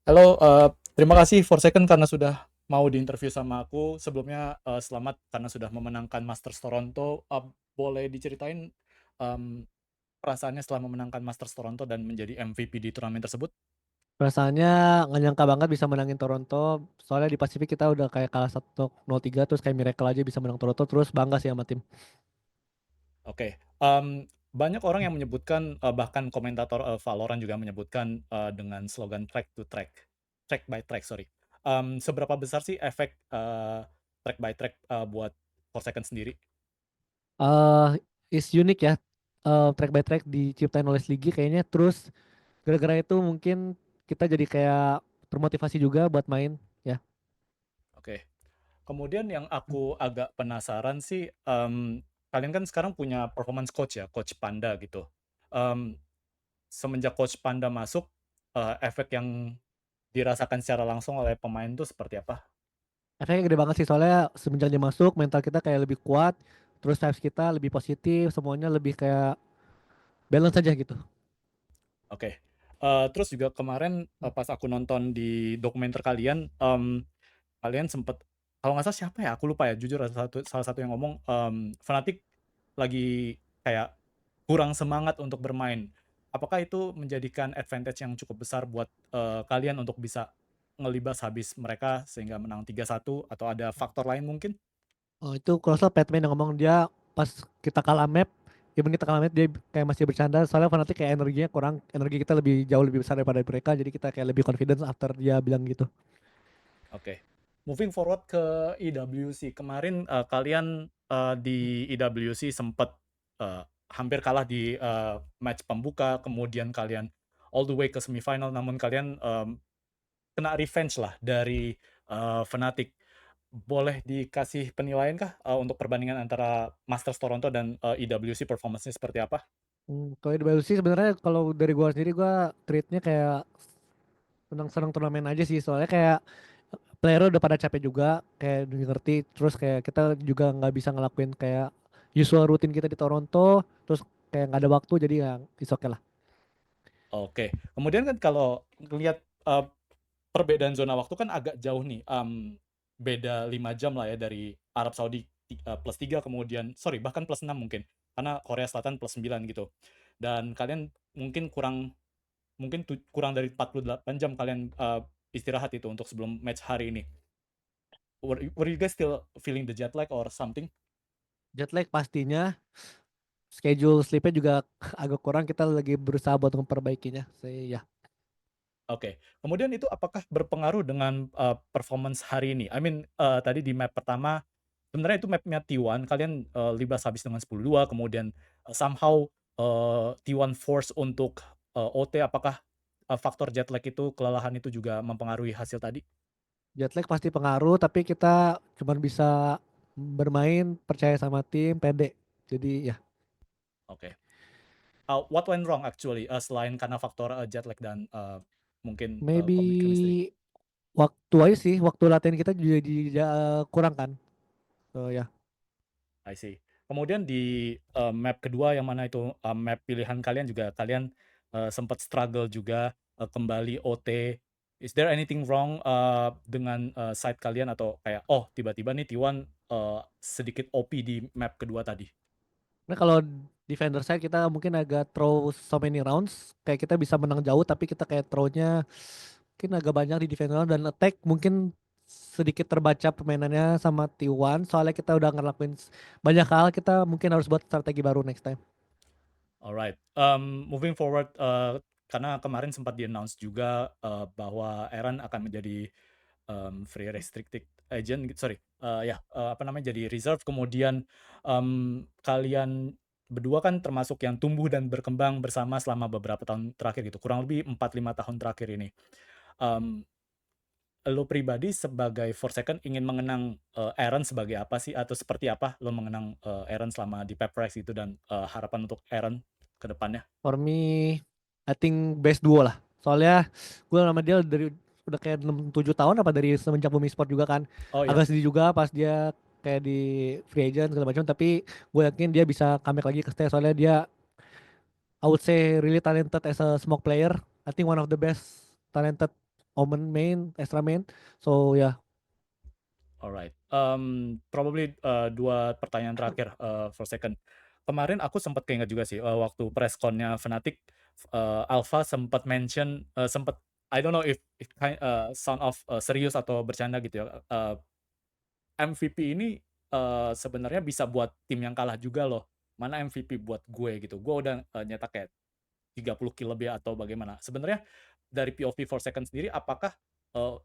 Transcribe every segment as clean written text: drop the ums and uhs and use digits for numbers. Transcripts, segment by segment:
Halo, terima kasih for second karena sudah mau diinterview sama aku. Sebelumnya, selamat karena sudah memenangkan Masters Toronto. Boleh diceritain, mmm, perasaannya setelah memenangkan Masters Toronto dan menjadi MVP di turnamen tersebut? Perasaannya nggak nyangka banget bisa menangin Toronto. Soalnya di Pasifik kita udah kayak kalah 1-0-3 terus kayak miracle aja bisa menang Toronto terus bangga sih sama tim. Oke, banyak orang yang menyebutkan, bahkan komentator, Valorant juga menyebutkan, dengan slogan track by track, sorry. Seberapa besar sih efek, track by track, buat Forsaken sendiri? Eh is unik ya. Track by track diciptain oleh Sligi kayaknya terus gara-gara itu mungkin kita jadi kayak termotivasi juga buat main ya. Oke. Kemudian yang aku agak penasaran sih, kalian kan sekarang punya performance coach ya, Coach Panda gitu. Mmm, Semenjak Coach Panda masuk, efek yang dirasakan secara langsung oleh pemain tuh seperti apa? Efeknya gede banget sih soalnya semenjak dia masuk mental kita kayak lebih kuat, terus vibes kita lebih positif, semuanya lebih kayak balance aja gitu. Oke. Terus juga kemarin, pas aku nonton di dokumenter kalian, kalian sempet kalau nggak salah siapa ya, aku lupa ya, jujur salah satu yang ngomong, Fnatic lagi kayak kurang semangat untuk bermain. Apakah itu menjadikan advantage yang cukup besar buat, kalian untuk bisa ngelibas habis mereka sehingga menang 3-1 atau ada faktor lain mungkin? Oh itu kalau salah Batman yang ngomong dia pas kita kalah map, even kita kalah map dia kayak masih bercanda soalnya Fnatic kayak energinya kurang, energi kita lebih jauh lebih besar daripada mereka jadi kita kayak lebih confidence after dia bilang gitu. Oke. Moving forward ke EWC. Kemarin, kalian, di EWC sempet, hampir kalah di, match pembuka, kemudian kalian all the way ke semifinal, namun kalian, kena revenge lah dari, Fnatic. Boleh dikasih penilaian kah, untuk perbandingan antara Masters Toronto dan, EWC performance-nya seperti apa? Kalau di WLC sebenarnya kalau dari gua sendiri gua treatnya kayak senang-senang turnamen aja sih soalnya kayak player udah pada capek juga kayak udah ngerti terus kayak kita juga nggak bisa ngelakuin kayak usual rutin kita di Toronto terus kayak nggak ada waktu jadi ya is okay lah. Oke. Kemudian kan kalau ngelihat, perbedaan zona waktu kan agak jauh nih, beda 5 jam lah ya dari Arab Saudi, +3 kemudian sorry bahkan +6 mungkin, karena Korea Selatan +9 gitu. Dan kalian mungkin kurang dari 48 jam kalian, istirahat itu untuk sebelum match hari ini. Were you guys still feeling the jet lag or something? Jet lag pastinya, schedule sleep-nya juga agak kurang, kita lagi berusaha buat memperbaikinya sih ya. Oke. Kemudian itu apakah berpengaruh dengan, performance hari ini? I mean, tadi di map pertama sebenarnya itu map-nya T1 kalian, libas habis dengan 10-2 kemudian, somehow, T1 force untuk, OT apakah, faktor jet lag itu, kelelahan itu juga mempengaruhi hasil tadi? Jet lag pasti pengaruh, tapi kita cuman bisa bermain, percaya sama tim, pede. Jadi ya, Oke. What went wrong actually, selain karena faktor, jet lag dan, mungkin, konflik chemistry? maybe waktu aja sih, waktu latihan kita jadi kurang kan. So ya, I see. Kemudian di, map kedua yang mana itu, map pilihan kalian juga kalian, sempet struggle juga, kembali OT. Is there anything wrong, dengan, side kalian atau kayak, oh tiba-tiba nih T1, sedikit OP di map kedua tadi? nah kalau defender side kita mungkin agak throw so many rounds, kayak kita bisa menang jauh, tapi kita kayak throw-nya mungkin agak banyak di defender round dan attack mungkin sedikit terbaca permainannya sama T1 soalnya kita udah ngelakuin banyak hal kita mungkin harus buat strategi baru next time. Alright, moving forward, karena kemarin sempat di-announce juga, bahwa Eren akan menjadi, free restricted agent sorry, ya, apa namanya, jadi reserve kemudian, kalian berdua kan termasuk yang tumbuh dan berkembang bersama selama beberapa tahun terakhir gitu, kurang lebih 4 5 tahun terakhir ini. Mmm, Lu pribadi sebagai Forsaken ingin mengenang, Eren sebagai apa sih? Atau seperti apa lu mengenang, Eren selama di Pep Rice itu dan, harapan untuk Eren ke depannya? For me, I think best duo lah. Soalnya gue sama dia dari udah kayak 6 7 tahun apa dari semenjak Bumi Sport juga kan. Oh ya? Agak sedih juga pas dia kayak di free agent segala macam tapi gue yakin dia bisa comeback lagi ke stay soalnya dia I would say really talented as a smoke player. I think one of the best talented Omen main, extra main. So ya, Alright, probably, 2 pertanyaan terakhir, for second. Kemarin aku sempet keinget juga sih, waktu press con-nya Fnatic, Alpha sempet mention, sempet I don't know if sound of, serius atau bercanda gitu ya, MVP ini, sebenarnya bisa buat tim yang kalah juga loh, mana MVP buat gue gitu, gue udah, nyetak kayak 30 kill lebih atau bagaimana. Sebenarnya dari POV Forsaken sendiri apakah,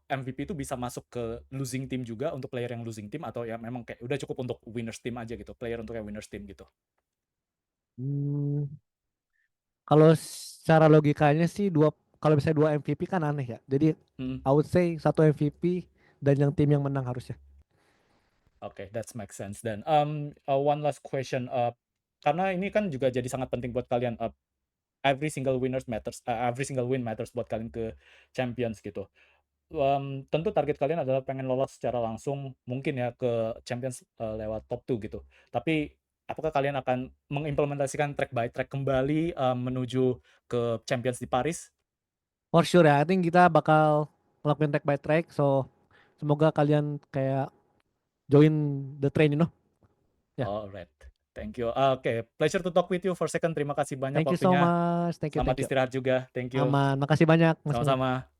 MVP itu bisa masuk ke losing team juga untuk player yang losing team atau ya memang kayak udah cukup untuk winners team aja gitu, player untuk yang winners team gitu? hmm, kalau secara logikanya sih kalau misalnya dua MVP kan aneh ya. Jadi Mhm, I would say satu MVP dan yang tim yang menang harusnya. oke, that makes sense dan, one last question, karena ini kan juga jadi sangat penting buat kalian, every single win matters buat kalian ke champions gitu. Tentu target kalian adalah pengen lolos secara langsung mungkin ya ke Champions, lewat top 2 gitu. Tapi apakah kalian akan mengimplementasikan track by track kembali, menuju ke Champions di Paris? For sure ya, I think kita bakal ngelakuin track by track. So semoga kalian kayak join the train, Ya, Alright, thank you. Oke, pleasure to talk with you for second. Terima kasih banyak thank you so waktunya. much. Thank you, Selamat thank you. istirahat juga. Thank you. Aman. Makasih banyak, Mas Mo. Sama-sama.